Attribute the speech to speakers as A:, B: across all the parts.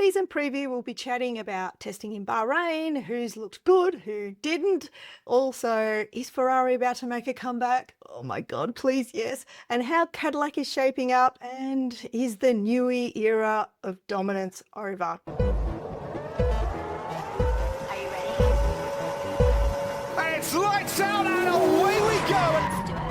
A: season preview, we'll be chatting about testing in Bahrain, who's looked good, who didn't. Also, is Ferrari about to make a comeback? Oh my God, please, yes. And how Cadillac is shaping up, and is the Newey era of dominance over?
B: Are you ready?
C: And it's lights out and away we go.
B: Let's do it.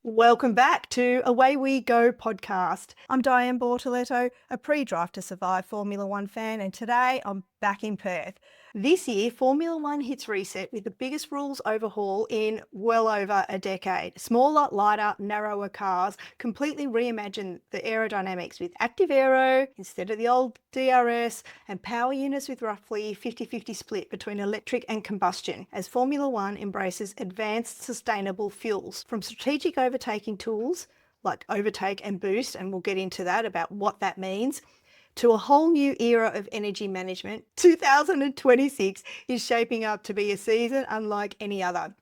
A: Welcome back to Away We Go podcast. I'm Dianne Bortoletto, a pre-Drive to Survive Formula One fan, and today I'm back in Perth. This year, Formula One hits reset with the biggest rules overhaul in well over a decade. Smaller, lighter, narrower cars completely reimagine the aerodynamics with active aero instead of the old DRS, and power units with roughly 50-50 split between electric and combustion as Formula One embraces advanced sustainable fuels. From strategic overtaking tools like overtake and boost, and we'll get into that about what that means, to a whole new era of energy management, 2026 is shaping up to be a season unlike any other.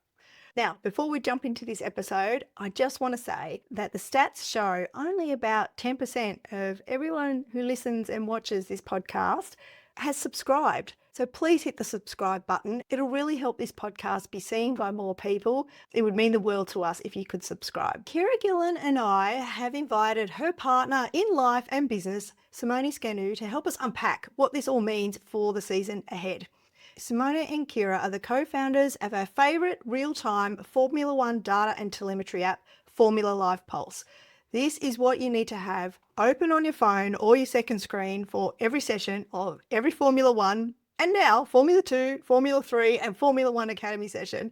A: Now, before we jump into this episode, I just want to say that the stats show only about 10% of everyone who listens and watches this podcast has subscribed. So please hit the subscribe button. It'll really help this podcast be seen by more people. It would mean the world to us if you could subscribe. Ciara Gillan and I have invited her partner in life and business, Simone Scanu, to help us unpack what this all means for the season ahead. Simone and Ciara are the co-founders of our favourite real-time Formula One data and telemetry app, Formula Live Pulse. This is what you need to have open on your phone or your second screen for every session of every Formula One, and now Formula 2, Formula 3 and Formula One Academy session.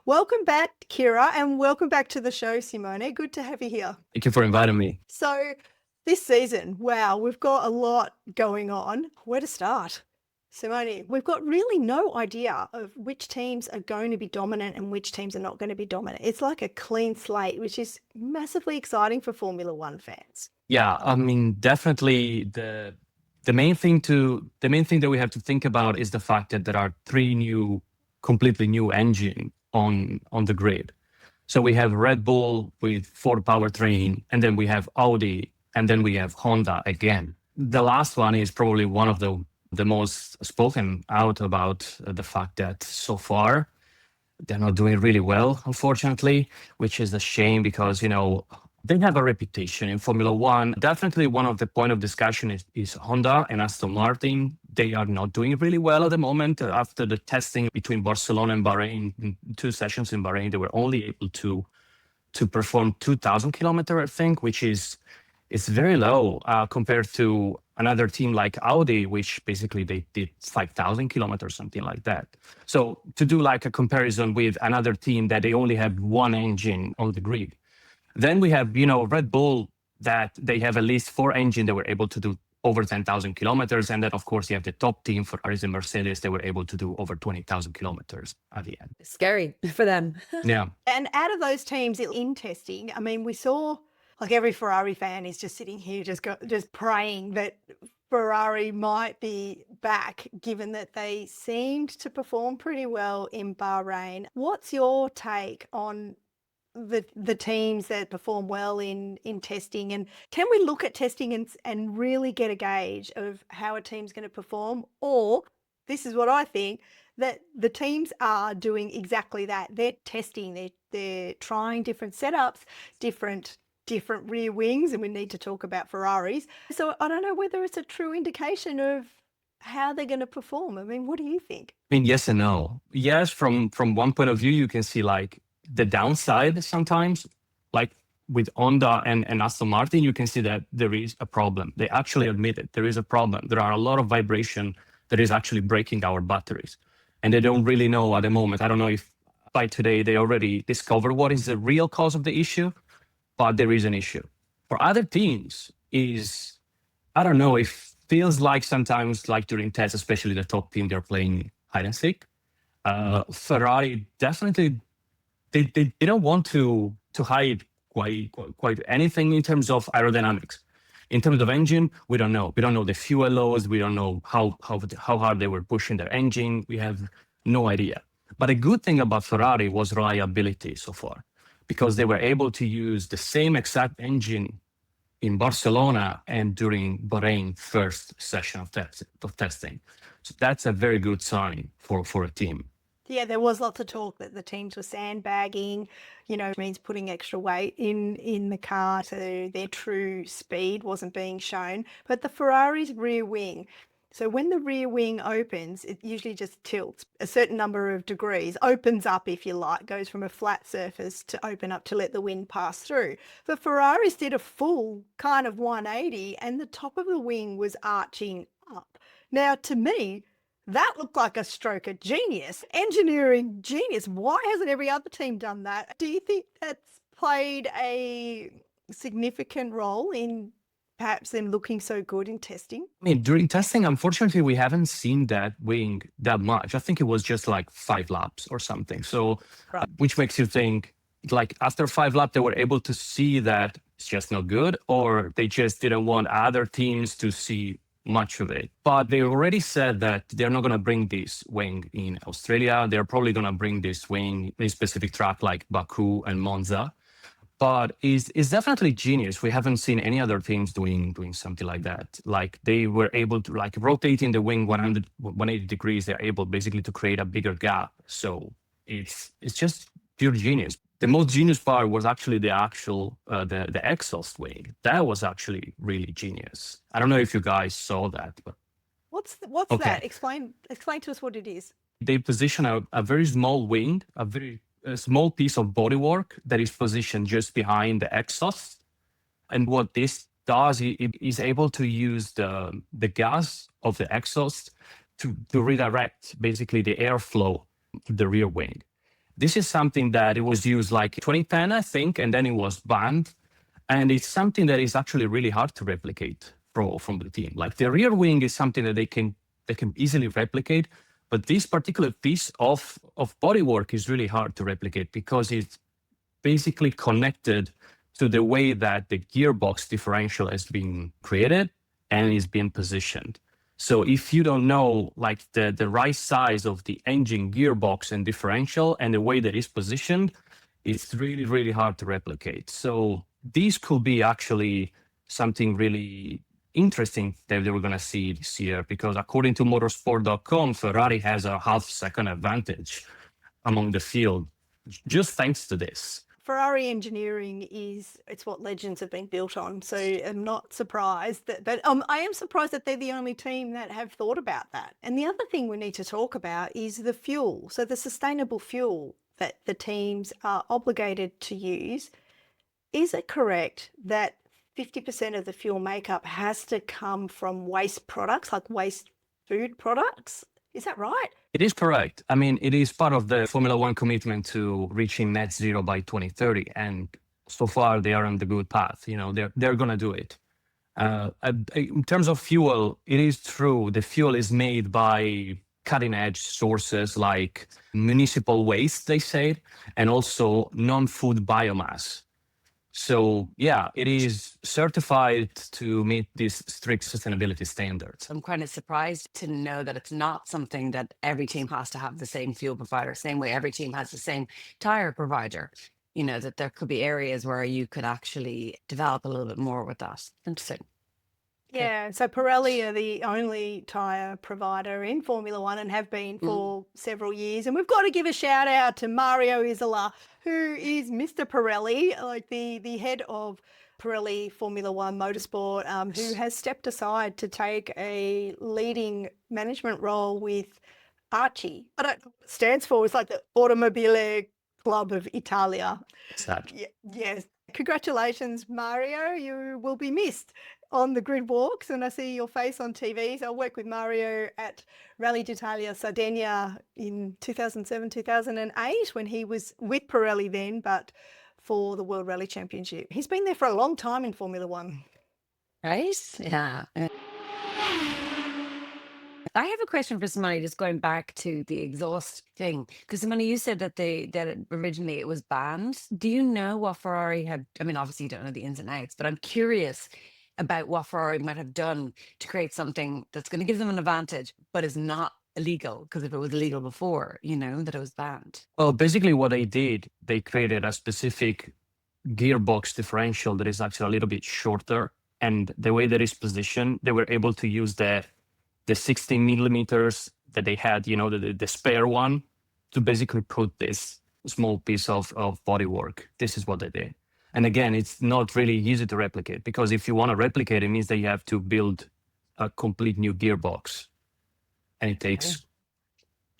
A: Welcome back, Ciara, and welcome back to the show, Simone. Good to have you here.
D: Thank you for inviting me.
A: So this season, wow, we've got a lot going on. Where to start? Simone, we've got really no idea of which teams are going to be dominant and which teams are not going to be dominant. It's like a clean slate, which is massively exciting for Formula One fans.
D: Yeah, I mean, definitely the main thing that we have to think about is the fact that there are three completely new engines on the grid. So we have Red Bull with Ford powertrain, and then we have Audi, and then we have Honda again. The last one is probably one of the most spoken out about the fact that so far they're not doing really well, unfortunately, which is a shame because, they have a reputation in Formula One. Definitely one of the point of discussion is Honda and Aston Martin. They are not doing really well at the moment. After the testing between Barcelona and Bahrain, in 2 sessions in Bahrain, they were only able to perform 2,000 kilometers, I think, which is very low compared to another team like Audi, which basically they did 5,000 kilometers, something like that. So to do like a comparison with another team that they only have one engine on the grid. Then we have, Red Bull, that they have at least 4 engines that were able to do over 10,000 kilometers. And then, of course, you have the top team, Ferrari and Mercedes, they were able to do over 20,000 kilometers at the end.
E: Scary for them.
D: Yeah.
A: And out of those teams in testing, I mean, we saw like every Ferrari fan is just sitting here just praying that Ferrari might be back, given that they seemed to perform pretty well in Bahrain. What's your take on the teams that perform well in testing, and can we look at testing and really get a gauge of how a team's going to perform? Or this is what I think, that the teams are doing exactly that. They're testing, they're trying different setups, different rear wings, and we need to talk about Ferraris. So I don't know whether it's a true indication of how they're going to perform. I mean, what do you think?
D: I mean, yes and no. Yes, from one point of view, you can see like the downside sometimes, like with Honda and Aston Martin, you can see that there is a problem. They actually admit it. There is a problem. There are a lot of vibration that is actually breaking our batteries. And they don't really know at the moment. I don't know if by today they already discovered what is the real cause of the issue, but there is an issue. For other teams I don't know, it feels like sometimes like during tests, especially the top team, they're playing hide and seek. Ferrari definitely, they don't want to hide quite anything in terms of aerodynamics. In terms of engine, we don't know. We don't know the fuel loads. We don't know how hard they were pushing their engine. We have no idea. But a good thing about Ferrari was reliability so far, because they were able to use the same exact engine in Barcelona and during Bahrain first session of testing. So that's a very good sign for a team.
A: Yeah, there was lots of talk that the teams were sandbagging, means putting extra weight in the car so their true speed wasn't being shown. But the Ferrari's rear wing, so when the rear wing opens, it usually just tilts a certain number of degrees, opens up, if you like, goes from a flat surface to open up to let the wind pass through. But Ferraris did a full kind of 180 and the top of the wing was arching up. Now, to me, that looked like a stroke of genius, engineering genius. Why hasn't every other team done that? Do you think that's played a significant role in perhaps them looking so good in testing?
D: I mean, during testing, unfortunately, we haven't seen that wing that much. I think it was just like 5 laps or something. So,
A: Right.
D: Which makes you think, like after 5 laps, they were able to see that it's just not good, or they just didn't want other teams to see much of it. But they already said that they're not going to bring this wing in Australia. They're probably going to bring this wing in a specific track like Baku and Monza. But it's definitely genius. We haven't seen any other teams doing something like that. Like they were able to, like, rotating the wing 180 degrees, they're able basically to create a bigger gap. So it's just pure genius. The most genius part was actually the exhaust wing. That was actually really genius. I don't know if you guys saw that, but
A: What's
D: Okay.
A: that? Explain to us what it is.
D: they position a very small wing, a small piece of bodywork that is positioned just behind the exhaust. And what this does, it is able to use the gas of the exhaust to redirect basically the airflow to the rear wing. This is something that it was used like 2010, I think, and then it was banned. And it's something that is actually really hard to replicate from the team. Like the rear wing is something that they can easily replicate, but this particular piece of bodywork is really hard to replicate because it's basically connected to the way that the gearbox differential has been created and is being positioned. So if you don't know like the right size of the engine, gearbox, and differential and the way that it's positioned, it's really, really hard to replicate. So these could be actually something really interesting that they were going to see this year, because according to motorsport.com, Ferrari has a half-second advantage among the field just thanks to this.
A: Ferrari engineering it's what legends have been built on. So I'm not surprised but I am surprised that they're the only team that have thought about that. And the other thing we need to talk about is the fuel. So the sustainable fuel that the teams are obligated to use. Is it correct that 50% of the fuel makeup has to come from waste products, like waste food products? Is that right?
D: It is correct. I mean, it is part of the Formula One commitment to reaching net zero by 2030. And so far, they are on the good path. You know, they're going to do it. In terms of fuel, it is true. The fuel is made by cutting edge sources like municipal waste, they say, and also non-food biomass. So yeah, it is certified to meet these strict sustainability standards.
B: I'm kind of surprised to know that it's not something that every team has to have the same fuel provider, same way every team has the same tire provider. You know, that there could be areas where you could actually develop a little bit more with that. Interesting.
A: Yeah, so Pirelli are the only tyre provider in Formula One and have been for several years. And we've got to give a shout out to Mario Isola, who is Mr. Pirelli, like the head of Pirelli Formula One Motorsport, who has stepped aside to take a leading management role with ARCI. I don't know what it stands for. It's like the Automobile Club of Italia.
D: Exactly.
A: Yes. Congratulations, Mario. You will be missed on the grid walks, and I see your face on TV. So I worked with Mario at Rally d'Italia Sardinia in 2007, 2008 when he was with Pirelli then, but for the World Rally Championship. He's been there for a long time in Formula One.
B: Right? Yeah. I have a question for Simone, just going back to the exhaust thing, because Simone, you said that originally it was banned. Do you know what Ferrari had? I mean, obviously you don't know the ins and outs, but I'm curious about what Ferrari might have done to create something that's going to give them an advantage, but is not illegal. Because if it was illegal before, you know, that it was banned.
D: Well, basically what they did, they created a specific gearbox differential that is actually a little bit shorter and the way that it's positioned, they were able to use the 16 millimeters that they had, the spare one, to basically put this small piece of bodywork. This is what they did. And again, it's not really easy to replicate, because if you want to replicate, it means that you have to build a complete new gearbox. And it takes,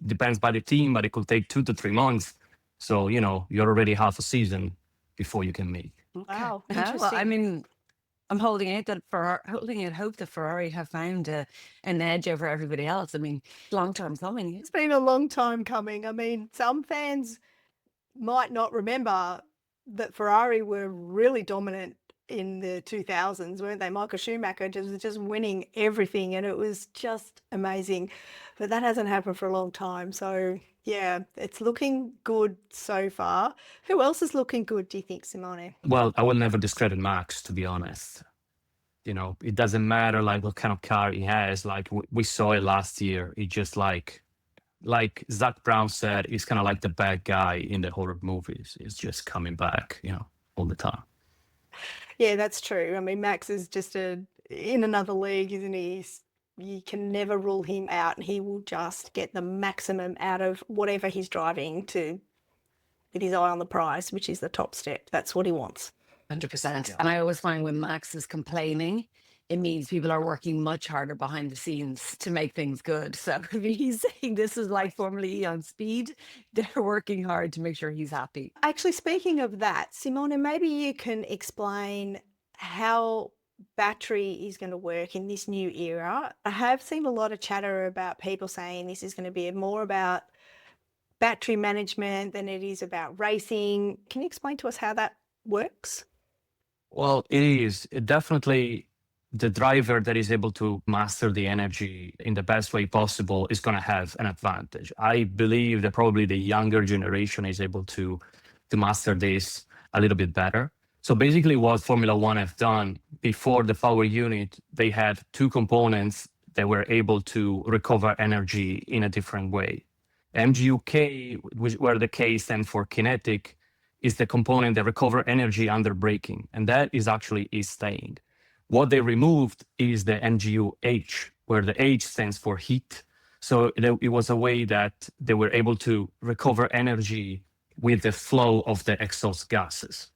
D: depends by the team, but it could take 2 to 3 months. So, you're already half a season before you can make.
A: Wow,
B: Well,
A: interesting.
B: I mean, I'm holding out hope that Ferrari have found an edge over everybody else. I mean, long time coming.
A: It's been a long time coming. I mean, some fans might not remember that Ferrari were really dominant in the 2000s, weren't they? Michael Schumacher was just winning everything, and it was just amazing. But that hasn't happened for a long time. So, yeah, it's looking good so far. Who else is looking good, do you think, Simone?
D: Well, I will never discredit Max, to be honest. It doesn't matter what kind of car he has. Like we saw it last year. It just like Zach Brown said, he's kind of like the bad guy in the horror movies. It's just coming back, all the time.
A: Yeah, that's true. I mean, Max is just in another league, isn't he? You can never rule him out, and he will just get the maximum out of whatever he's driving with his eye on the prize, which is the top step. That's what he wants.
B: 100%. And I always find when Max is complaining, it means people are working much harder behind the scenes to make things good. So if he's saying this is like Formula E on speed, they're working hard to make sure he's happy.
A: Actually, speaking of that, Simone, maybe you can explain how battery is going to work in this new era. I have seen a lot of chatter about people saying this is going to be more about battery management than it is about racing. Can you explain to us how that works?
D: Well, it is definitely the driver that is able to master the energy in the best way possible is going to have an advantage. I believe that probably the younger generation is able to master this a little bit better. So basically what Formula One have done before the power unit, they had 2 components that were able to recover energy in a different way. MGUK, where the K stands for kinetic, is the component that recover energy under braking, and that is staying. What they removed is the MGUH, where the H stands for heat. So it was a way that they were able to recover energy with the flow of the exhaust gases.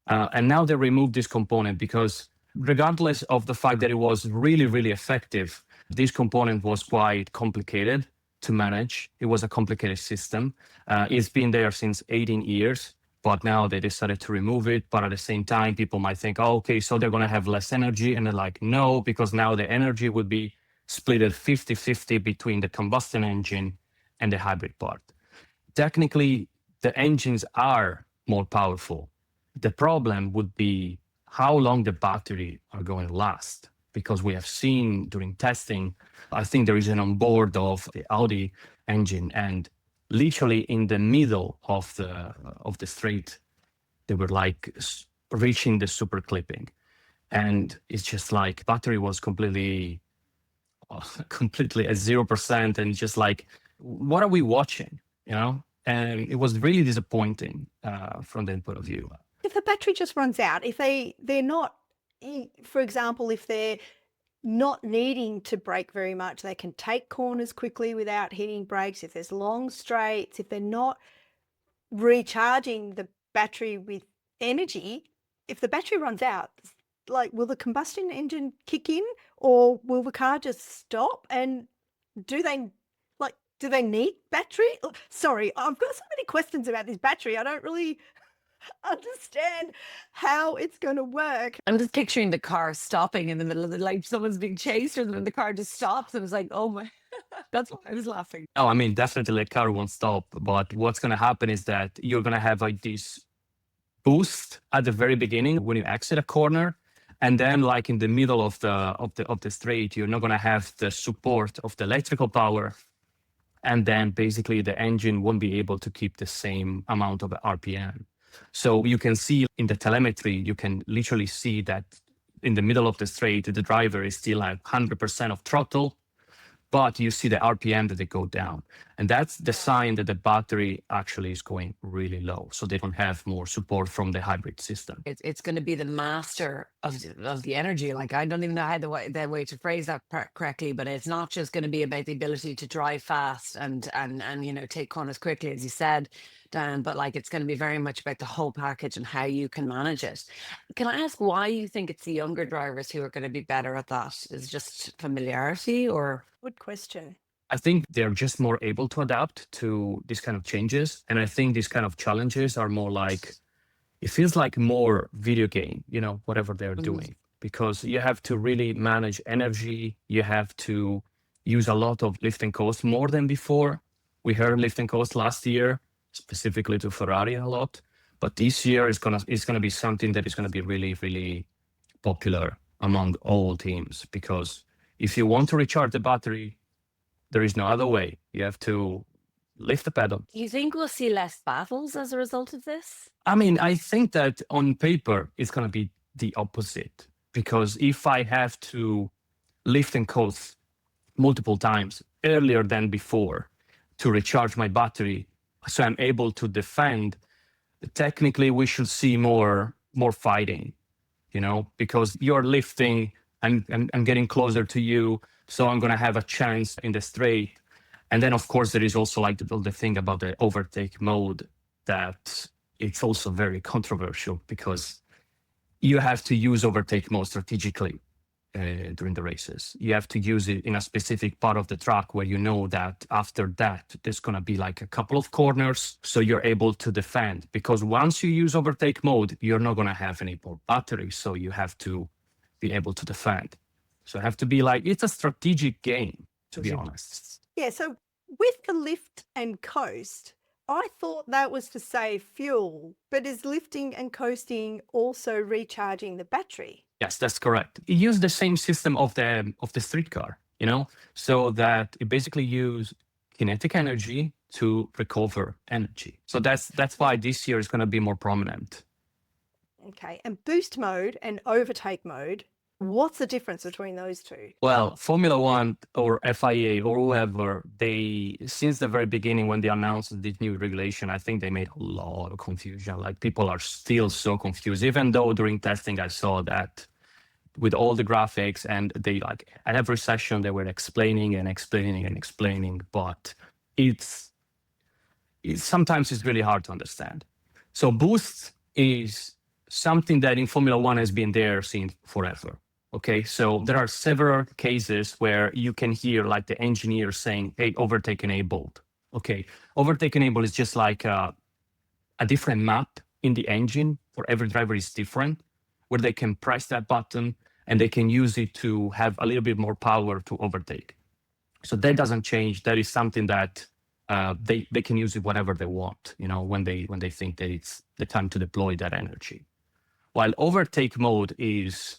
D: And now they removed this component because regardless of the fact that it was really, really effective, this component was quite complicated to manage. It was a complicated system. It's been there since 18 years. But now they decided to remove it. But at the same time, people might think, oh, okay, so they're going to have less energy. And they're like, no, because now the energy would be split at 50-50 between the combustion engine and the hybrid part. Technically, the engines are more powerful. The problem would be how long the battery are going to last. Because we have seen during testing, I think there is an onboard of the Audi engine, and literally in the middle of the straight, they were reaching the super clipping, and it's just like battery was completely at 0%, and just like, what are we watching? And it was really disappointing from that point of view.
A: If the battery just runs out, if they're not, for example, if they're not needing to brake very much, they can take corners quickly without hitting brakes. If there's long straights, if they're not recharging the battery with energy, if the battery runs out, will the combustion engine kick in, or will the car just stop? And do they need battery? Sorry, I've got so many questions about this battery. I don't really understand how it's going to work.
B: I'm just picturing the car stopping in the middle of the, like someone's being chased, and then the car just stops, and it's like, oh my, that's why I was laughing.
D: Oh, I mean, definitely the car won't stop, but what's going to happen is that you're going to have this boost at the very beginning when you exit a corner, and then in the middle of the straight, you're not going to have the support of the electrical power, and then basically the engine won't be able to keep the same amount of RPM. So you can see in the telemetry, you can literally see that in the middle of the straight, the driver is still at 100% of throttle, but you see the RPM that they go down. And that's the sign that the battery actually is going really low. So they don't have more support from the hybrid system.
B: It's going to be the master of the energy. Like, I don't even know how the way to phrase that correctly, but it's not just going to be about the ability to drive fast and take corners quickly, as you said, Dan, but like it's going to be very much about the whole package and how you can manage it. Can I ask why you think it's the younger drivers who are going to be better at that? Is it just familiarity or?
A: Good question.
D: I think they're just more able to adapt to these kind of changes. And I think these kind of challenges are more like, it feels like more video game, whatever they're doing, because you have to really manage energy. You have to use a lot of lift and coast more than before. We heard lift and coast last year, specifically to Ferrari a lot. But this year it's gonna be something that is gonna be really, really popular among all teams, because if you want to recharge the battery, there is no other way. You have to lift the pedal.
B: Do you think we'll see less battles as a result of this?
D: I mean, I think that on paper, it's going to be the opposite. Because if I have to lift and coast multiple times earlier than before to recharge my battery, so I'm able to defend, technically we should see more fighting, because you're lifting, I'm getting closer to you, so I'm going to have a chance in the straight. And then, of course, there is also like the thing about the overtake mode that it's also very controversial, because you have to use overtake mode strategically during the races. You have to use it in a specific part of the track where you know that after that, there's going to be like a couple of corners, so you're able to defend. Because once you use overtake mode, you're not going to have any more battery, so you have to be able to defend. So I have to be like, it's a strategic game, to be honest.
A: Yeah, so with the lift and coast, I thought that was to save fuel, but is lifting and coasting also recharging the battery?
D: Yes, that's correct. It used the same system of the streetcar, so that it basically used kinetic energy to recover energy. So that's why this year is going to be more prominent.
A: Okay, and boost mode and overtake mode, what's the difference between those two?
D: Well, Formula One or FIA or whoever, since the very beginning when they announced this new regulation, I think they made a lot of confusion. Like, people are still so confused, even though during testing I saw that with all the graphics, and they like at every session they were explaining, but it's sometimes it's really hard to understand. So boost is something that in Formula One has been there since forever. Okay, so there are several cases where you can hear like the engineer saying, hey, overtake enabled. Okay, overtake enabled is just like a different map in the engine for every driver is different, where they can press that button and they can use it to have a little bit more power to overtake. So that doesn't change. That is something that they can use it whenever they want, when they think that it's the time to deploy that energy. While overtake mode is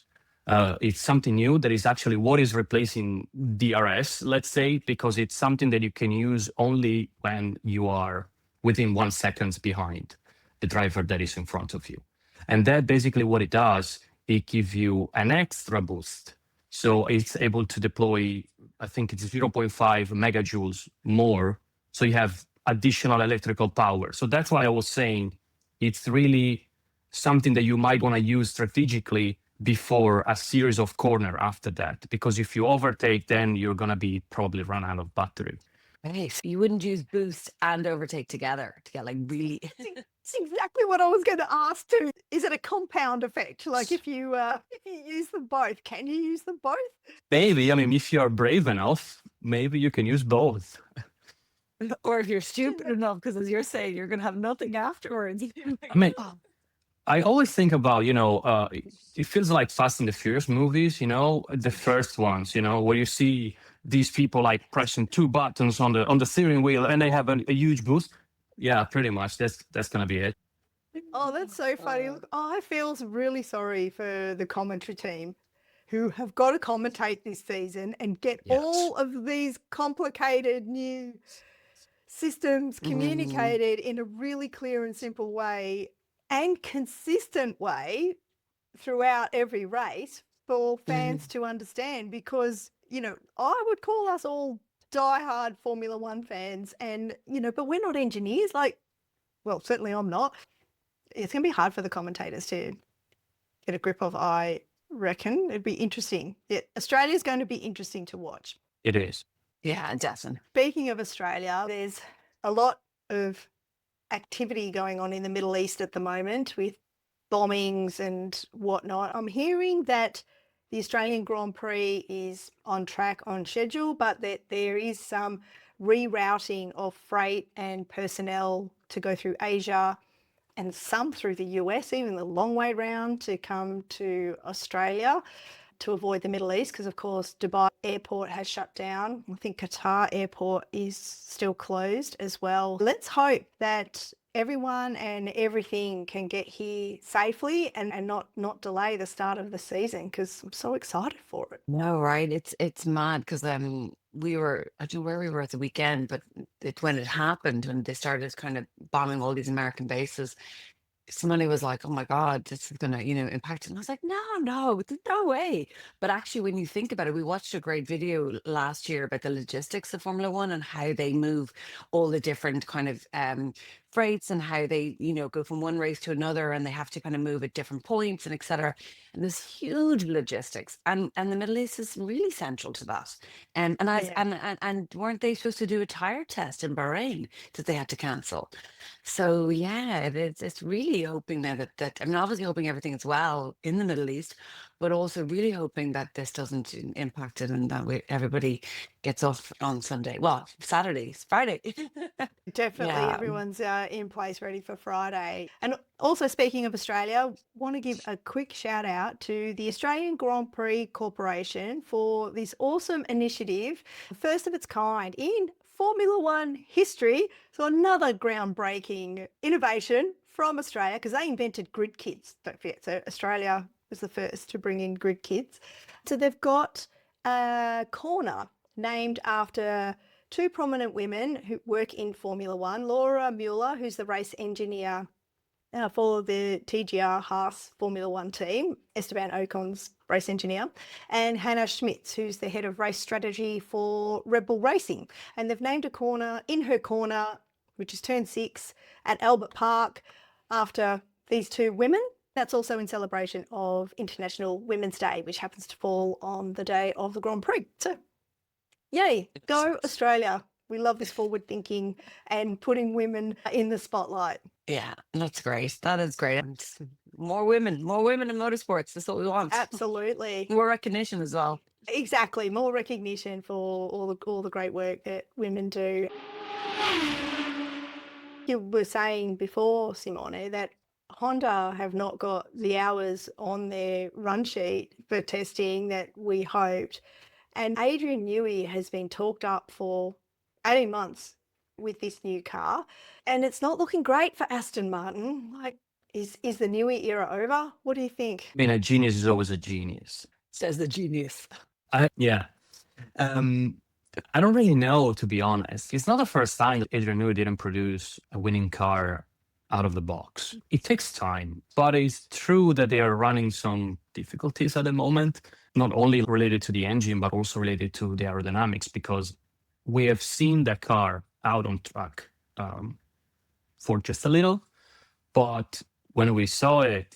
D: it's something new that is actually what is replacing DRS, let's say, because it's something that you can use only when you are within 1 second behind the driver that is in front of you. And that basically what it does, it gives you an extra boost. So it's able to deploy, I think it's 0.5 megajoules more. So you have additional electrical power. So that's why I was saying it's really something that you might want to use strategically before a series of corner after that. Because if you overtake, then you're going to be probably run out of battery.
B: Okay, so you wouldn't use boost and overtake together to get like really...
A: That's exactly what I was going to ask too. Is it a compound effect? Like if you use them both, can you use them both?
D: Maybe. I mean, if you're brave enough, maybe you can use both.
B: Or if you're stupid enough, because as you're saying, you're going to have nothing afterwards.
D: I mean, I always think about, it feels like Fast and the Furious movies, the first ones, where you see these people like pressing 2 buttons on the steering wheel and they have a huge boost. Yeah, pretty much. That's going to be it.
A: Oh, that's so funny. Look, I feel really sorry for the commentary team who have got to commentate this season and get all of these complicated new systems communicated in a really clear and simple way and consistent way throughout every race for fans to understand, because, I would call us all diehard Formula One fans, and but we're not engineers. Well, certainly I'm not. It's going to be hard for the commentators to get a grip of. I reckon it'd be interesting. Australia's going to be interesting to watch.
D: It is.
B: Yeah, definitely.
A: Speaking of Australia, there's a lot of activity going on in the Middle East at the moment with bombings and whatnot. I'm hearing that the Australian Grand Prix is on track, on schedule, but that there is some rerouting of freight and personnel to go through Asia and some through the US, even the long way round to come to Australia to avoid the Middle East, because of course Dubai airport has shut down. I think Qatar airport is still closed as well. Let's hope that everyone and everything can get here safely and not delay the start of the season, because I'm so excited for it.
B: No, right. It's mad because we were, I don't know where we were at the weekend, but when it happened, when they started kind of bombing all these American bases, somebody was like, "Oh my God, this is gonna, impact it." And I was like, "No, there's no way." But actually, when you think about it, we watched a great video last year about the logistics of Formula One and how they move all the different kind of freights and how they, go from one race to another, and they have to kind of move at different points and etc. And there's huge logistics, and the Middle East is really central to that. And I
A: Yeah.
B: and weren't they supposed to do a tire test in Bahrain that they had to cancel? So yeah, it's really hoping that I mean, obviously hoping everything is well in the Middle East, but also really hoping that this doesn't impact it and that everybody gets off on Sunday. Well, Saturday, Friday.
A: Definitely
B: Yeah.
A: everyone's in place ready for Friday. And also, speaking of Australia, want to give a quick shout out to the Australian Grand Prix Corporation for this awesome initiative, first of its kind in Formula One history. So another groundbreaking innovation from Australia, because they invented grid kids, don't forget. So Australia was the first to bring in grid kids. So they've got a corner named after two prominent women who work in Formula One: Laura Mueller, who's the race engineer for the TGR Haas Formula One team, Esteban Ocon's race engineer, and Hannah Schmitz, who's the head of race strategy for Red Bull Racing. And they've named a corner in her corner, which is turn 6 at Albert Park, after these two women. That's also in celebration of International Women's Day, which happens to fall on the day of the Grand Prix. So yay, go Australia. We love this forward thinking and putting women in the spotlight.
B: Yeah, that's great. That is great. And more women in motorsports. That's what we want.
A: Absolutely.
B: More recognition as well.
A: Exactly. More recognition for all the great work that women do. You were saying before, Simone, that Honda have not got the hours on their run sheet for testing that we hoped. And Adrian Newey has been talked up for 18 months with this new car, and it's not looking great for Aston Martin. Is the Newey era over? What do you think?
D: I mean, a genius is always a genius.
B: Says the genius.
D: Yeah. I don't really know, to be honest. It's not the first time that Adrian Newey didn't produce a winning car out of the box. It takes time, but it's true that they are running some difficulties at the moment, not only related to the engine, but also related to the aerodynamics, because we have seen the car out on track for just a little, but when we saw it,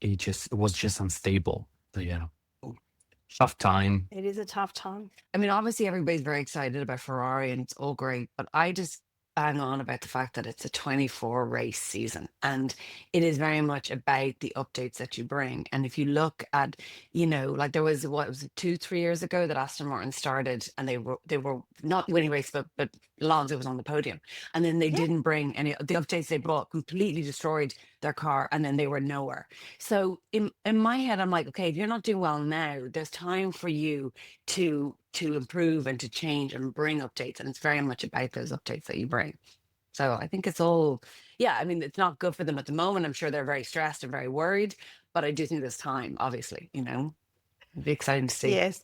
D: it was just unstable. So, yeah, tough time.
A: It is a tough time.
B: I mean, obviously everybody's very excited about Ferrari and it's all great, but I just bang on about the fact that it's a 24 race season and it is very much about the updates that you bring. And if you look at, like there was, what was it, 2-3 years ago that Aston Martin started and they were not winning race, but Alonso was on the podium. And then they didn't bring any, the updates they brought completely destroyed their car and then they were nowhere. So in my head, I'm like, okay, if you're not doing well now, there's time for you to improve and to change and bring updates. And it's very much about those updates that you bring. So I think it's all, I mean, it's not good for them at the moment. I'm sure they're very stressed and very worried, but I do think there's time, obviously, it'd be exciting to see.
A: Yes.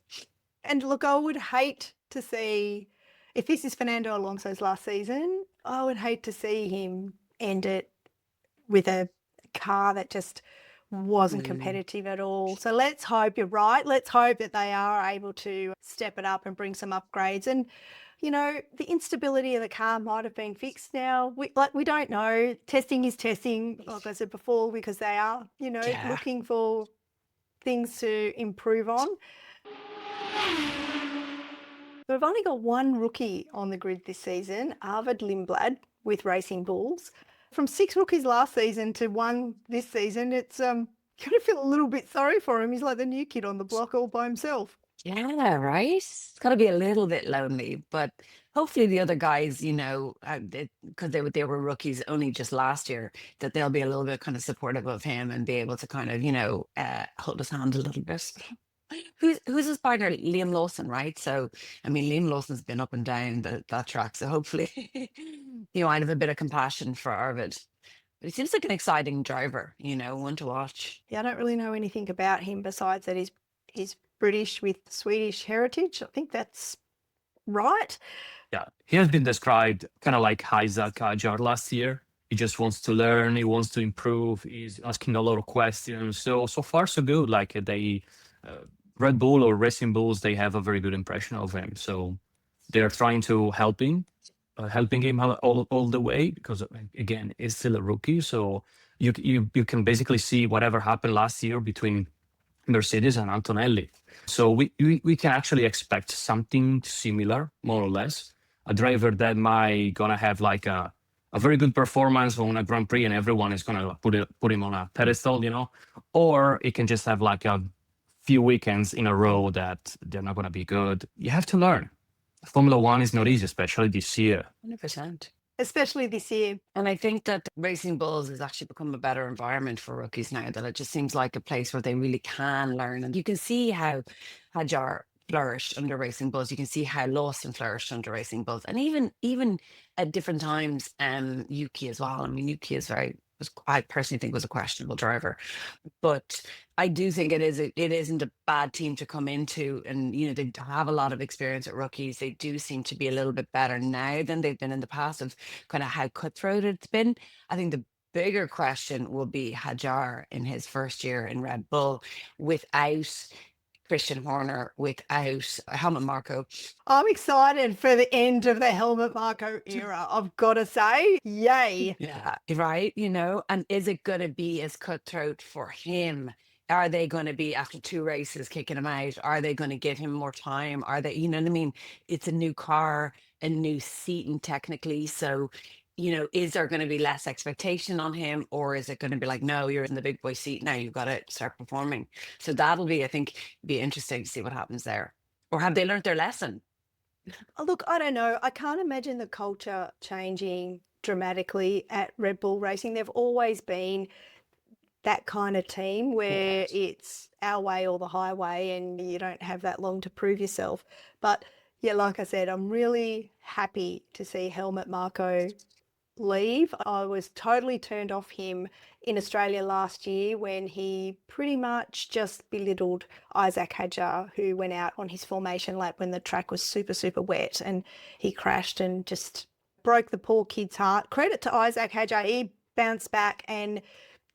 A: And look, I would hate to see, if this is Fernando Alonso's last season, I would hate to see him end it with a car that just wasn't
B: Mm.
A: competitive at all. So let's hope you're right. Let's hope that they are able to step it up and bring some upgrades. And, you know, the instability of the car might have been fixed now. We don't know. Testing is testing, like I said before, because they are, you know,
B: Yeah.
A: looking for things to improve on. We've only got one rookie on the grid this season, Arvid Lindblad with Racing Bulls. From 6 rookies last season to 1 this season, it's kind of feel a little bit sorry for him. He's like the new kid on the block all by himself.
B: Yeah, right. It's got to be a little bit lonely, but hopefully the other guys, you know, because they were rookies only just last year, that they'll be a little bit kind of supportive of him and be able to kind of, you know, hold his hand a little bit. Who's his partner? Liam Lawson, right? So, I mean, Liam Lawson's been up and down that track, so hopefully he might have a bit of compassion for Arvid. But he seems like an exciting driver, you know, one to watch.
A: Yeah, I don't really know anything about him besides that he's British with Swedish heritage. I think that's right.
D: Yeah, he has been described kind of like Isaac Ajar last year. He just wants to learn. He wants to improve. He's asking a lot of questions. So far so good. Like Red Bull or Racing Bulls, they have a very good impression of him. So they are trying to helping him all the way because again, he's still a rookie. So you can basically see whatever happened last year between Mercedes and Antonelli. So we can actually expect something similar, more or less. A driver that might gonna have like a very good performance on a Grand Prix and everyone is gonna put him on a pedestal, you know, or it can just have like a few weekends in a row that they're not gonna be good. You have to learn. Formula One is not easy, especially this year.
B: 100%.
A: Especially this year.
B: And I think that Racing Bulls has actually become a better environment for rookies now, that it just seems like a place where they really can learn. And you can see how Hajar flourished under Racing Bulls. You can see how Lawson flourished under Racing Bulls. And even at different times, Yuki as well. I mean, Yuki is I personally think was a questionable driver. But I do think it isn't a bad team to come into, and you know they have a lot of experience at rookies. They do seem to be a little bit better now than they've been in the past of kind of how cutthroat it's been. I think the bigger question will be Hajar in his first year in Red Bull without Christian Horner, without Helmut Marko.
A: I'm excited for the end of the Helmut Marko era, I've got to say. Yay.
B: Yeah, right. You know, and is it going to be as cutthroat for him? Are they going to be, after 2 races, kicking him out? Are they going to give him more time? Are they, you know what I mean? It's a new car, a new seating technically. So, you know, is there going to be less expectation on him? Or is it going to be like, no, you're in the big boy seat now, you've got to start performing? So that'll be, I think, be interesting to see what happens there. Or have they learned their lesson?
A: Oh, look, I don't know. I can't imagine the culture changing dramatically at Red Bull Racing. They've always been that kind of team where it's our way or the highway and you don't have that long to prove yourself. But yeah, like I said, I'm really happy to see Helmut Marko leave. I was totally turned off him in Australia last year when he pretty much just belittled Isaac Hadjar, who went out on his formation lap when the track was super, super wet, and he crashed and just broke the poor kid's heart. Credit to Isaac Hadjar. He bounced back and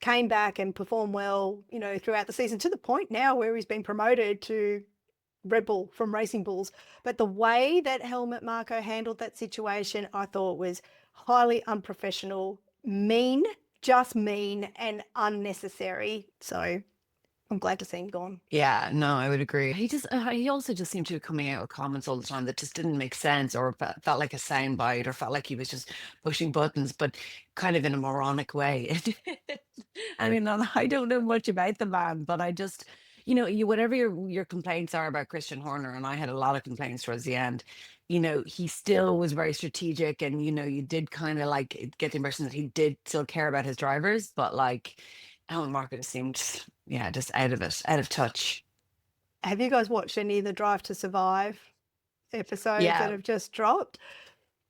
A: came back and performed well, you know, throughout the season, to the point now where he's been promoted to Red Bull from Racing Bulls. But the way that Helmut Marko handled that situation, I thought was highly unprofessional, mean, just mean and unnecessary. So I'm glad to see him gone.
B: Yeah, no, I would agree. He also just seemed to be coming out with comments all the time that just didn't make sense, or felt like a soundbite, or felt like he was just pushing buttons, but kind of in a moronic way. I mean, I don't know much about the man, but I just, you know, whatever your complaints are about Christian Horner, and I had a lot of complaints towards the end. You know, he still was very strategic, and you know, you did kind of like get the impression that he did still care about his drivers, but like Alan Market seemed, yeah, just out of touch.
A: Have you guys watched any of the Drive to Survive episodes that have just dropped?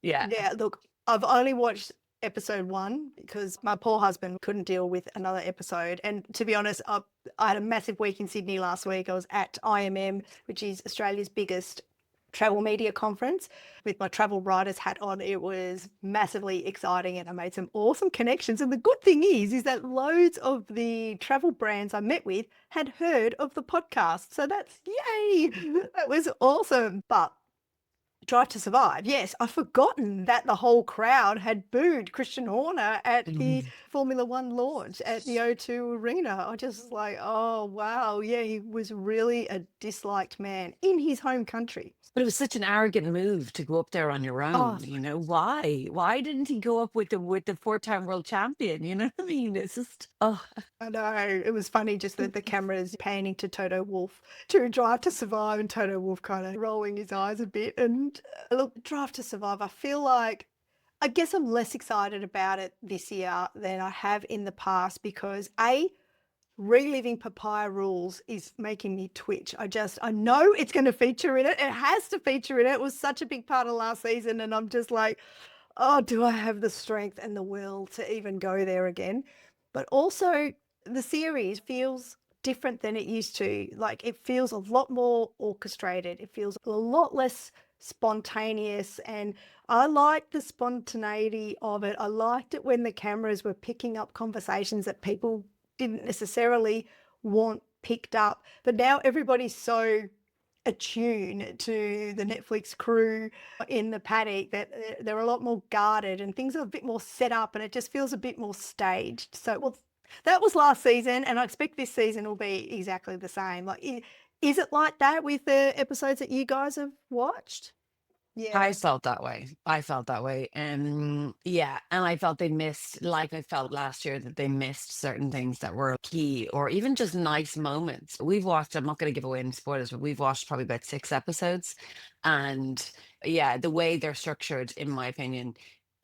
B: Yeah.
A: Yeah, look, I've only watched episode 1 because my poor husband couldn't deal with another episode. And to be honest, I had a massive week in Sydney last week. I was at IMM, which is Australia's biggest travel media conference with my travel writer's hat on. It was massively exciting and I made some awesome connections. And the good thing is that loads of the travel brands I met with had heard of the podcast. So that's yay. That was awesome. But Drive to Survive. Yes, I've forgotten that the whole crowd had booed Christian Horner at the Formula One launch at the O2 Arena. I just was like, oh, wow. Yeah, he was really a disliked man in his home country.
B: But it was such an arrogant move to go up there on your
A: Oh,
B: own. You know, why? Why didn't he go up with the four-time world champion? You know what I mean? It's just, oh,
A: I know. It was funny just the cameras panning to Toto Wolff to Drive to Survive and Toto Wolff kind of rolling his eyes a bit. And look, Drive to Survive, I guess I'm less excited about it this year than I have in the past because reliving Papaya Rules is making me twitch. I know it's going to feature in it. It has to feature in it. It was such a big part of last season. And I'm just like, oh, do I have the strength and the will to even go there again? But also the series feels different than it used to. Like it feels a lot more orchestrated. It feels a lot less spontaneous. And I liked the spontaneity of it. I liked it when the cameras were picking up conversations that people didn't necessarily want picked up. But now everybody's so attuned to the Netflix crew in the paddock that they're a lot more guarded and things are a bit more set up and it just feels a bit more staged. So, well, that was last season and I expect this season will be exactly the same. Like, is it like that with the episodes that you guys have watched? Yeah.
B: I felt that way. I felt that way. Yeah. And I felt they missed, like I felt last year, that they missed certain things that were key or even just nice moments. We've watched, I'm not going to give away any spoilers, but we've watched probably about 6 episodes. And yeah, the way they're structured, in my opinion,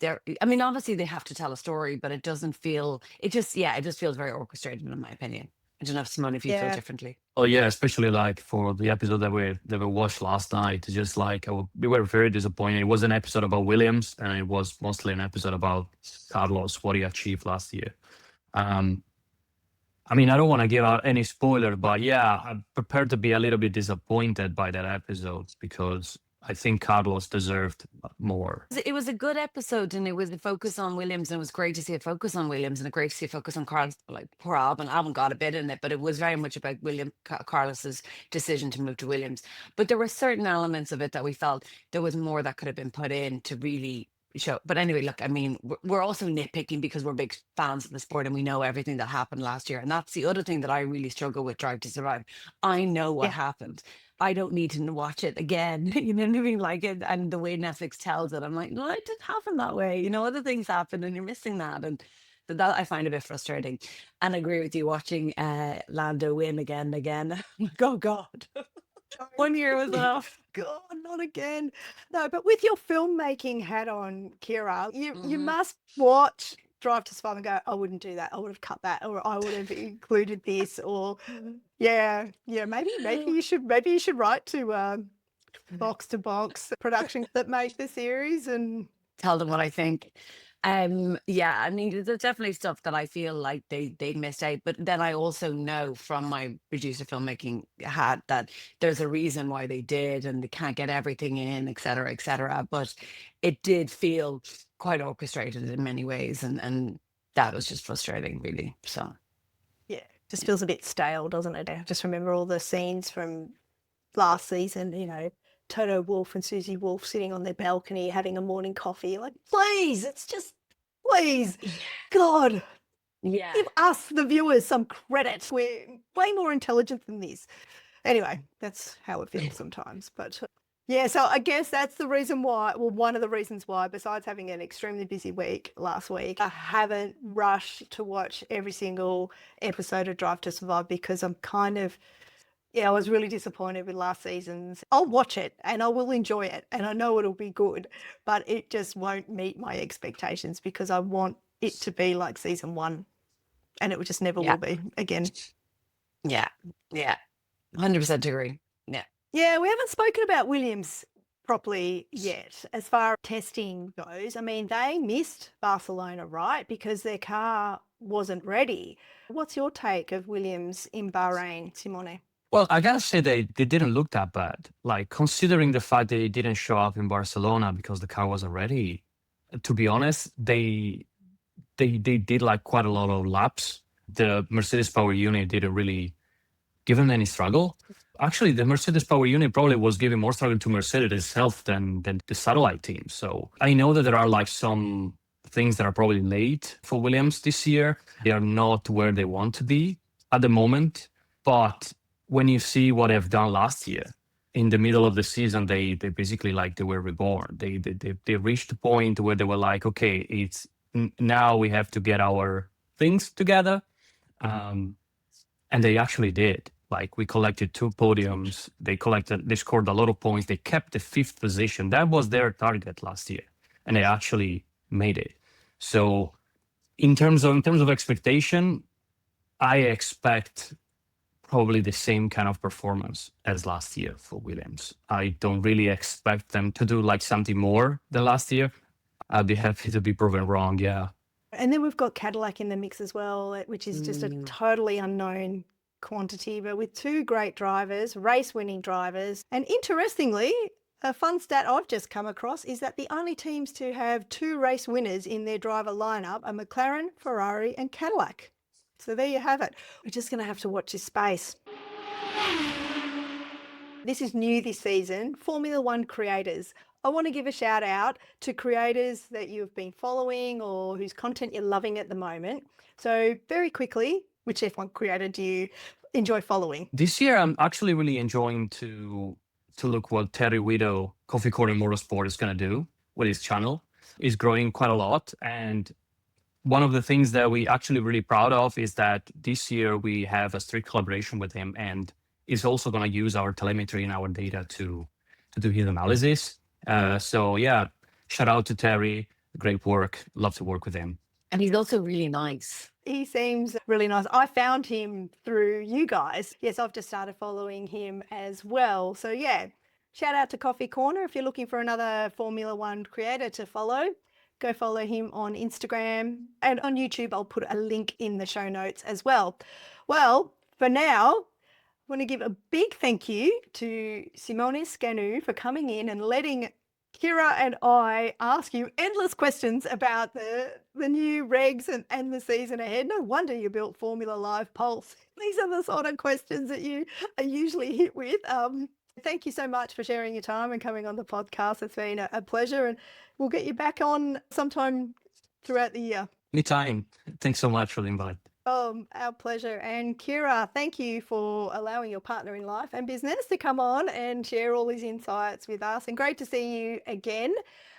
B: I mean, obviously they have to tell a story, but it doesn't feel, it just feels very orchestrated, in my opinion. I don't know, Simone, if you feel
A: Yeah.
B: differently.
D: Oh yeah, especially like for the episode that we watched last night. Just like we were very disappointed. It was an episode about Williams, and it was mostly an episode about Carlos, what he achieved last year. I mean, I don't want to give out any spoiler, but yeah, I'm prepared to be a little bit disappointed by that episode because I think Carlos deserved more.
B: It was a good episode and it was a focus on Williams and it was great to see a focus on Williams and a great to see a focus on Carlos. Like poor Albon, Albon got a bit in it, but it was very much about Carlos's decision to move to Williams. But there were certain elements of it that we felt there was more that could have been put in to really show. But anyway, look, I mean, we're also nitpicking because we're big fans of the sport and we know everything that happened last year. And that's the other thing that I really struggle with Drive to Survive. I know what happened. I don't need to watch it again. You know what I mean? Like it, and the way Netflix tells it, I'm like, no, it didn't happen that way. You know, other things happen and you're missing that. And that I find a bit frustrating. And I agree with you watching Lando win again and again. Oh God. 1 year was enough.
A: God, not again. No, but with your filmmaking hat on, Ciara, you must watch Drive to Survive and go, I wouldn't do that. I would have cut that, or I would have included this, or maybe you should write to Box to Box production that make the series and
B: tell them what I think. Yeah, I mean, there's definitely stuff that I feel like they missed out, but then I also know from my producer filmmaking hat that there's a reason why they did, and they can't get everything in, et cetera, et cetera. But it did feel quite orchestrated in many ways, and that was just frustrating, really. So
A: yeah, just feels a bit stale, doesn't it? I just remember all the scenes from last season, you know, Toto Wolff and Susie Wolff sitting on their balcony having a morning coffee. Like, please, please, God,
B: yeah,
A: give us, the viewers, some credit. We're way more intelligent than this. Anyway, that's how it feels sometimes. But yeah, so I guess that's the reason why, well, one of the reasons why, besides having an extremely busy week last week, I haven't rushed to watch every single episode of Drive to Survive because I'm kind of, I was really disappointed with last season's. I'll watch it and I will enjoy it and I know it'll be good, but it just won't meet my expectations because I want it to be like season 1 and it just never will be again.
B: Yeah. 100% agree. Yeah.
A: Yeah, we haven't spoken about Williams properly yet as far as testing goes. I mean, they missed Barcelona, right? Because their car wasn't ready. What's your take of Williams in Bahrain, Simone?
D: Well, I gotta say they didn't look that bad. Like considering the fact they didn't show up in Barcelona because the car wasn't ready. To be honest, they did like quite a lot of laps. The Mercedes power unit didn't really give them any struggle. Actually, the Mercedes power unit probably was giving more struggle to Mercedes itself than the satellite team. So I know that there are like some things that are probably late for Williams this year. They are not where they want to be at the moment. But when you see what they've done last year, in the middle of the season, they basically like they were reborn. They reached the point where they were like, okay, it's now we have to get our things together. And they actually did. Like we collected 2 podiums. They scored a lot of points. They kept the 5th position. That was their target last year, and they actually made it. So in terms of expectation, I expect probably the same kind of performance as last year for Williams. I don't really expect them to do like something more than last year. I'd be happy to be proven wrong. Yeah.
A: And then we've got Cadillac in the mix as well, which is just a totally unknown quantity, but with 2 great drivers, race-winning drivers. And interestingly, a fun stat I've just come across is that the only teams to have 2 race winners in their driver lineup are McLaren, Ferrari and Cadillac. So there you have it. We're just going to have to watch this space. This is new this season, Formula One creators. I want to give a shout out to creators that you've been following or whose content you're loving at the moment. So very quickly, which F1 creator do you enjoy following?
D: This year, I'm actually really enjoying to look what Terry Widow, Coffee Corner Motorsport, is going to do with his channel. He's growing quite a lot. And one of the things that we actually really proud of is that this year we have a strict collaboration with him, and he's also going to use our telemetry and our data to do his analysis. So yeah, shout out to Terry. Great work. Love to work with him.
B: And he's also really nice.
A: He seems really nice. I found him through you guys. Yes, I've just started following him as well. So yeah, shout out to Coffee Corner. If you're looking for another Formula One creator to follow, go follow him on Instagram and on YouTube. I'll put a link in the show notes as well. Well, for now, I want to give a big thank you to Simone Scanu for coming in and letting Ciara and I ask you endless questions about the new regs and the season ahead. No wonder you built Formula Live Pulse. These are the sort of questions that you are usually hit with. Thank you so much for sharing your time and coming on the podcast. It's been a pleasure, and we'll get you back on sometime throughout the year.
D: Anytime. Thanks so much for the invite.
A: Our pleasure. And Ciara, thank you for allowing your partner in life and business to come on and share all these insights with us. And great to see you again.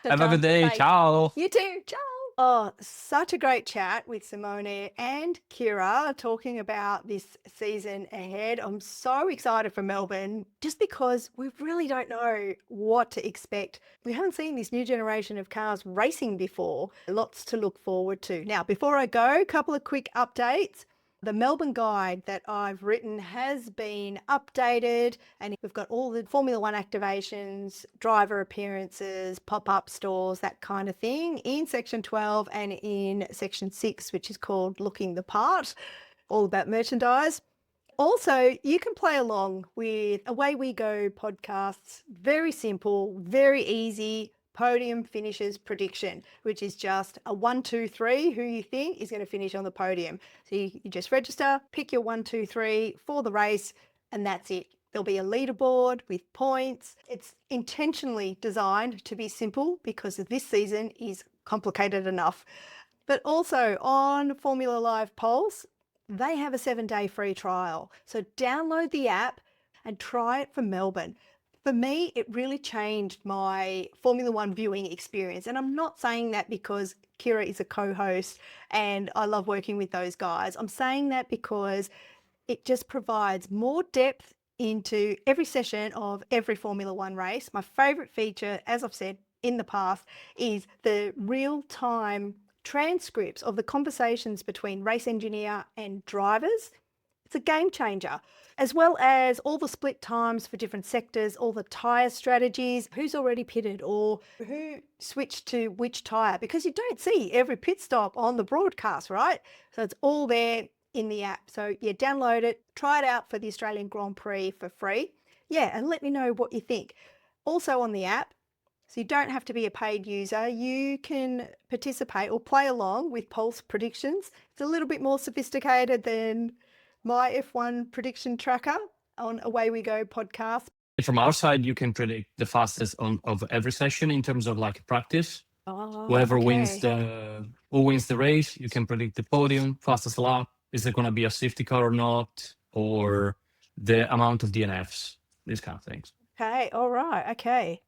D: Have a good day. Ciao.
A: You too. Ciao. Oh, such a great chat with Simone and Ciara talking about this season ahead. I'm so excited for Melbourne just because we really don't know what to expect. We haven't seen this new generation of cars racing before. Lots to look forward to. Now, before I go, a couple of quick updates. The Melbourne guide that I've written has been updated, and we've got all the Formula One activations, driver appearances, pop-up stores, that kind of thing in section 12 and in section 6, which is called Looking the Part, all about merchandise. Also, you can play along with Away We Go podcasts. Very simple, very easy. Podium finishes prediction, which is just a 1, 2, 3 who you think is going to finish on the podium. So you just register, pick your 1, 2, 3 for the race, and that's it. There'll be a leaderboard with points. It's intentionally designed to be simple because this season is complicated enough. But also on Formula Live Pulse, they have a 7-day free trial. So download the app and try it for Melbourne. For me, it really changed my Formula One viewing experience. And I'm not saying that because Ciara is a co-host and I love working with those guys. I'm saying that because it just provides more depth into every session of every Formula One race. My favourite feature, as I've said in the past, is the real-time transcripts of the conversations between race engineer and drivers. It's a game changer, as well as all the split times for different sectors, all the tyre strategies, who's already pitted or who switched to which tyre, because you don't see every pit stop on the broadcast, right? So it's all there in the app. So yeah, download it, try it out for the Australian Grand Prix for free. Yeah, and let me know what you think. Also on the app, so you don't have to be a paid user, you can participate or play along with Pulse predictions. It's a little bit more sophisticated than my F1 prediction tracker on Away We Go podcast.
D: From our side, you can predict the fastest of every session in terms of like practice.
A: Oh,
D: Whoever
A: okay.
D: wins the race, you can predict the podium, fastest lap. Is it going to be a safety car or not, or the amount of DNFs, these kind of things.
A: Okay, all right, okay.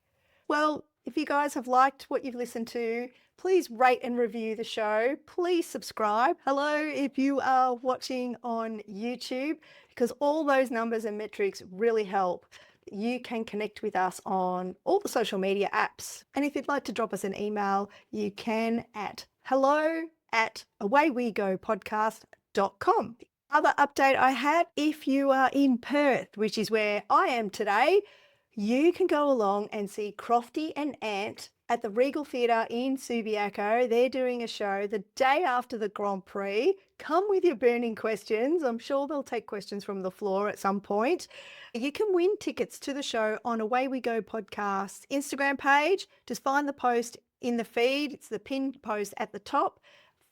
A: Well, if you guys have liked what you've listened to, please rate and review the show. Please subscribe. Hello, if you are watching on YouTube, because all those numbers and metrics really help. You can connect with us on all the social media apps. And if you'd like to drop us an email, you can at hello@awaywegopodcast.com. Other update I had, if you are in Perth, which is where I am today, you can go along and see Crofty and Ant at the Regal Theatre in Subiaco. They're doing a show the day after the Grand Prix. Come with your burning questions. I'm sure they'll take questions from the floor at some point. You can win tickets to the show on Away We Go podcast Instagram page. Just find the post in the feed. It's the pinned post at the top.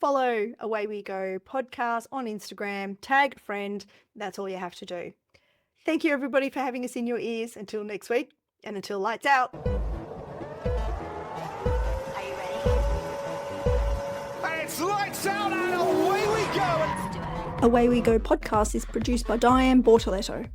A: Follow Away We Go podcast on Instagram. Tag a friend. That's all you have to do. Thank you, everybody, for having us in your ears. Until next week, and until lights out.
C: And it's lights out and away we go.
A: Away We Go podcast is produced by Dianne Bortoletto.